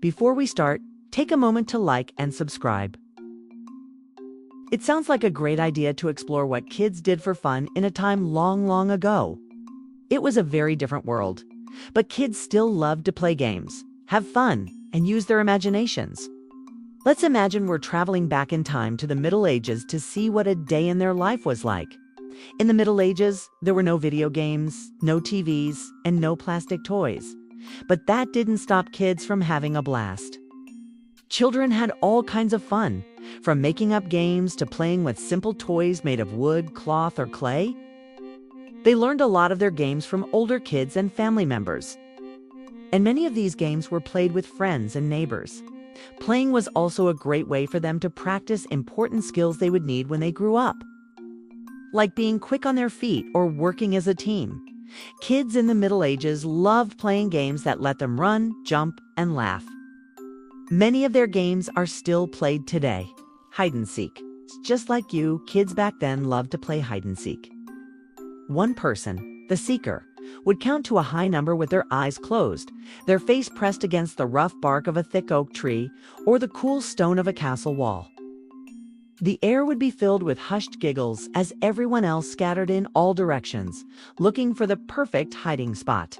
Before we start, take a moment to like and subscribe. It sounds like a great idea to explore what kids did for fun in a time long, long ago. It was a very different world, but kids still loved to play games, have fun, and use their imaginations. Let's imagine we're traveling back in time to the Middle Ages to see what a day in their life was like. In the Middle Ages, there were no video games, no TVs, and no plastic toys. But that didn't stop kids from having a blast. Children had all kinds of fun, from making up games to playing with simple toys made of wood, cloth, or clay. They learned a lot of their games from older kids and family members. And many of these games were played with friends and neighbors. Playing was also a great way for them to practice important skills they would need when they grew up, like being quick on their feet or working as a team. Kids in the Middle Ages loved playing games that let them run, jump, and laugh. Many of their games are still played today. Hide and seek. Just like you, kids back then loved to play hide and seek. One person, the seeker, would count to a high number with their eyes closed, their face pressed against the rough bark of a thick oak tree or the cool stone of a castle wall. The air would be filled with hushed giggles as everyone else scattered in all directions, looking for the perfect hiding spot.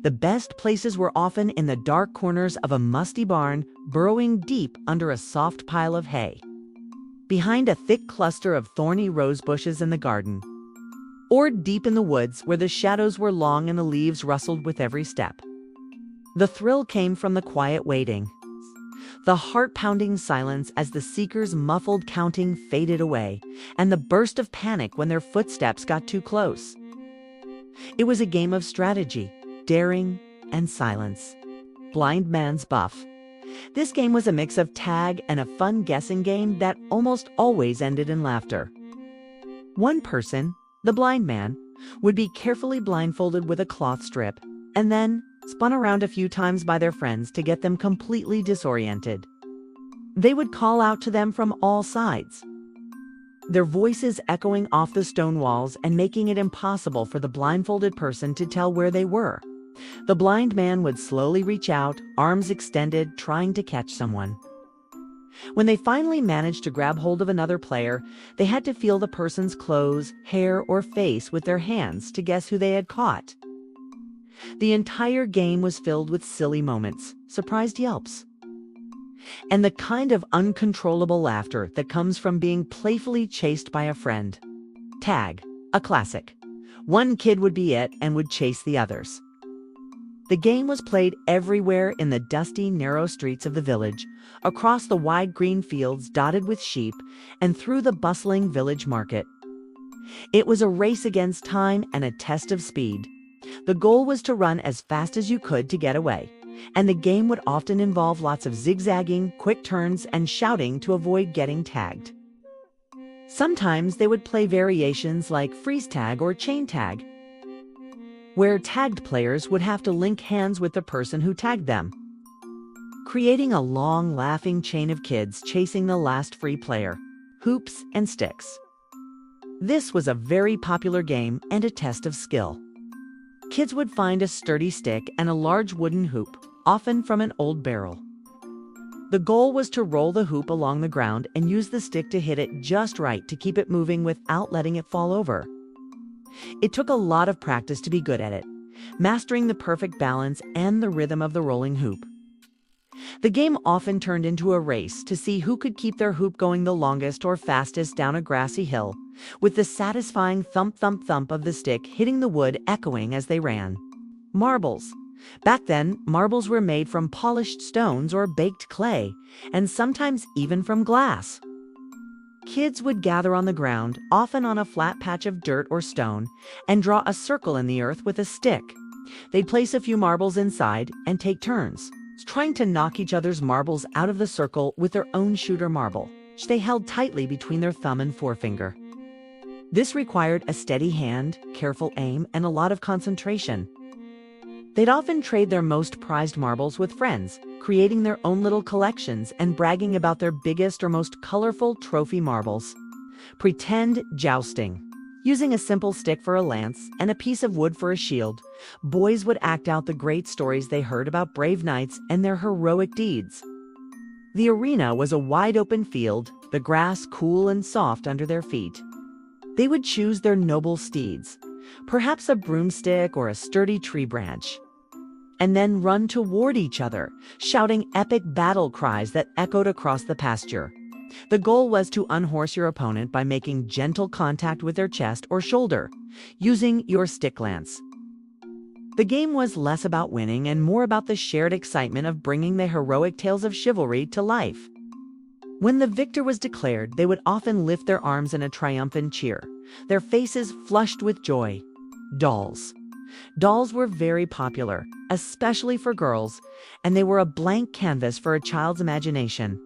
The best places were often in the dark corners of a musty barn, burrowing deep under a soft pile of hay, behind a thick cluster of thorny rose bushes in the garden, or deep in the woods where the shadows were long and the leaves rustled with every step. The thrill came from the quiet waiting, the heart-pounding silence as the seeker's muffled counting faded away, and the burst of panic when their footsteps got too close. It was a game of strategy, daring, and silence. Blind Man's Buff. This game was a mix of tag and a fun guessing game that almost always ended in laughter. One person, the blind man, would be carefully blindfolded with a cloth strip, and then spun around a few times by their friends to get them completely disoriented. They would call out to them from all sides, their voices echoing off the stone walls and making it impossible for the blindfolded person to tell where they were. The blind man would slowly reach out, arms extended, trying to catch someone. When they finally managed to grab hold of another player, they had to feel the person's clothes, hair, or face with their hands to guess who they had caught. The entire game was filled with silly moments, surprised yelps, and the kind of uncontrollable laughter that comes from being playfully chased by a friend. Tag, a classic. One kid would be it and would chase the others. The game was played everywhere in the dusty, narrow streets of the village, across the wide green fields dotted with sheep, and through the bustling village market. It was a race against time and a test of speed. The goal was to run as fast as you could to get away, and the game would often involve lots of zigzagging, quick turns, and shouting to avoid getting tagged. Sometimes they would play variations like freeze tag or chain tag, where tagged players would have to link hands with the person who tagged them, creating a long, laughing chain of kids chasing the last free player. Hoops and sticks. This was a very popular game and a test of skill. Kids would find a sturdy stick and a large wooden hoop, often from an old barrel. The goal was to roll the hoop along the ground and use the stick to hit it just right to keep it moving without letting it fall over. It took a lot of practice to be good at it, mastering the perfect balance and the rhythm of the rolling hoop. The game often turned into a race to see who could keep their hoop going the longest or fastest down a grassy hill, with the satisfying thump thump thump of the stick hitting the wood echoing as they ran. Marbles. Back then, marbles were made from polished stones or baked clay, and sometimes even from glass. Kids would gather on the ground, often on a flat patch of dirt or stone, and draw a circle in the earth with a stick. They'd place a few marbles inside and take turns, trying to knock each other's marbles out of the circle with their own shooter marble, which they held tightly between their thumb and forefinger. This required a steady hand, careful aim, and a lot of concentration. They'd often trade their most prized marbles with friends, creating their own little collections and bragging about their biggest or most colorful trophy marbles. Pretend jousting. Using a simple stick for a lance and a piece of wood for a shield, boys would act out the great stories they heard about brave knights and their heroic deeds. The arena was a wide-open field, the grass cool and soft under their feet. They would choose their noble steeds, perhaps a broomstick or a sturdy tree branch, and then run toward each other, shouting epic battle cries that echoed across the pasture. The goal was to unhorse your opponent by making gentle contact with their chest or shoulder, using your stick lance. The game was less about winning and more about the shared excitement of bringing the heroic tales of chivalry to life. When the victor was declared, they would often lift their arms in a triumphant cheer, their faces flushed with joy. Dolls. Dolls were very popular, especially for girls, and they were a blank canvas for a child's imagination.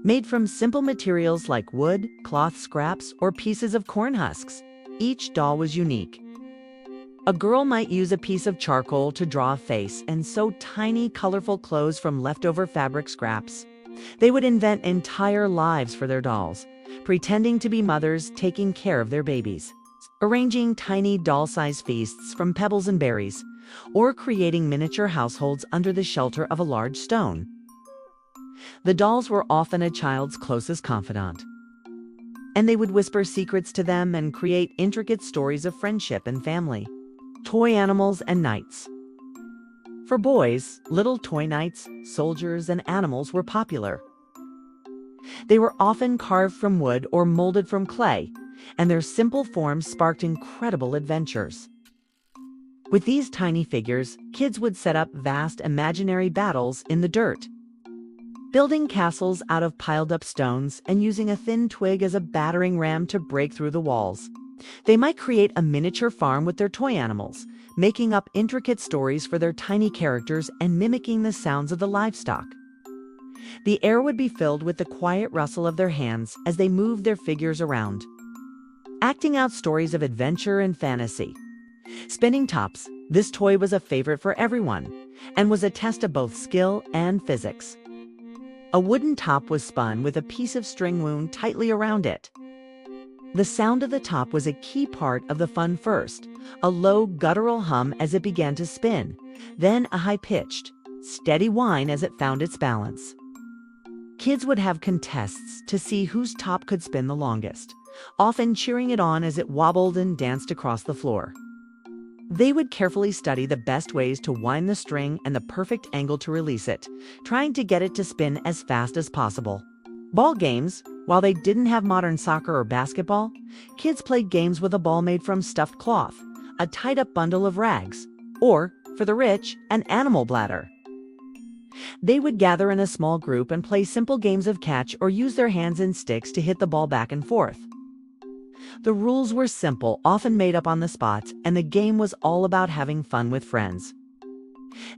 Made from simple materials like wood, cloth scraps, or pieces of corn husks, each doll was unique. A girl might use a piece of charcoal to draw a face and sew tiny, colorful clothes from leftover fabric scraps. They would invent entire lives for their dolls, pretending to be mothers taking care of their babies, arranging tiny doll-sized feasts from pebbles and berries, or creating miniature households under the shelter of a large stone. The dolls were often a child's closest confidant, and they would whisper secrets to them and create intricate stories of friendship and family. Toy animals and knights. For boys, little toy knights, soldiers, and animals were popular. They were often carved from wood or molded from clay, and their simple forms sparked incredible adventures. With these tiny figures, kids would set up vast imaginary battles in the dirt, building castles out of piled-up stones and using a thin twig as a battering ram to break through the walls. They might create a miniature farm with their toy animals, making up intricate stories for their tiny characters and mimicking the sounds of the livestock. The air would be filled with the quiet rustle of their hands as they moved their figures around, acting out stories of adventure and fantasy. Spinning tops. This toy was a favorite for everyone and was a test of both skill and physics. A wooden top was spun with a piece of string wound tightly around it. The sound of the top was a key part of the fun first, a low guttural hum as it began to spin, then a high-pitched, steady whine as it found its balance. Kids would have contests to see whose top could spin the longest, often cheering it on as it wobbled and danced across the floor. They would carefully study the best ways to wind the string and the perfect angle to release it, trying to get it to spin as fast as possible. Ball games. While they didn't have modern soccer or basketball, kids played games with a ball made from stuffed cloth, a tied-up bundle of rags, or, for the rich, an animal bladder. They would gather in a small group and play simple games of catch or use their hands and sticks to hit the ball back and forth. The rules were simple, often made up on the spot, and the game was all about having fun with friends.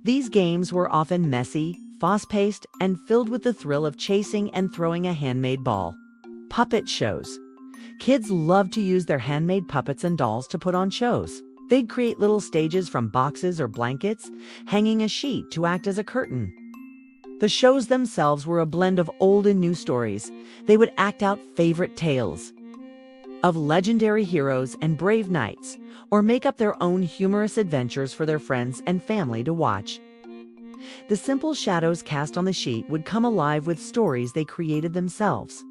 These games were often messy, fast-paced, and filled with the thrill of chasing and throwing a handmade ball. Puppet shows. Kids loved to use their handmade puppets and dolls to put on shows. They'd create little stages from boxes or blankets, hanging a sheet to act as a curtain. The shows themselves were a blend of old and new stories. They would act out favorite tales of legendary heroes and brave knights, or make up their own humorous adventures for their friends and family to watch. The simple shadows cast on the sheet would come alive with stories they created themselves.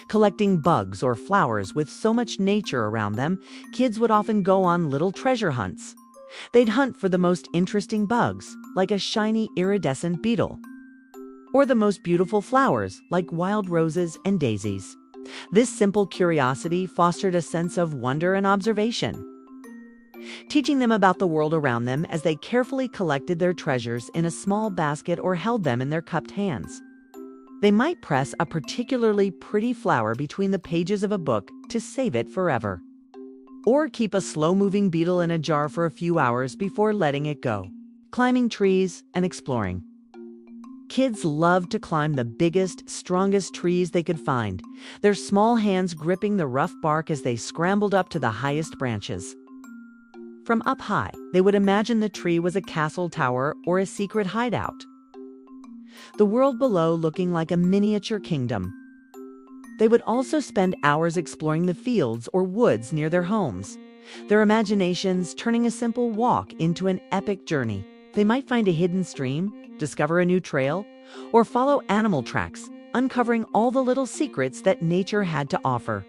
Collecting bugs or flowers with so much nature around them, kids would often go on little treasure hunts. They'd hunt for the most interesting bugs, like a shiny iridescent beetle, or the most beautiful flowers, like wild roses and daisies. This simple curiosity fostered a sense of wonder and observation, teaching them about the world around them as they carefully collected their treasures in a small basket or held them in their cupped hands. They might press a particularly pretty flower between the pages of a book to save it forever, or keep a slow-moving beetle in a jar for a few hours before letting it go. Climbing trees and exploring. Kids loved to climb the biggest, strongest trees they could find, their small hands gripping the rough bark as they scrambled up to the highest branches. From up high, they would imagine the tree was a castle tower or a secret hideout, the world below looking like a miniature kingdom. They would also spend hours exploring the fields or woods near their homes, their imaginations turning a simple walk into an epic journey. They might find a hidden stream, discover a new trail, or follow animal tracks, uncovering all the little secrets that nature had to offer.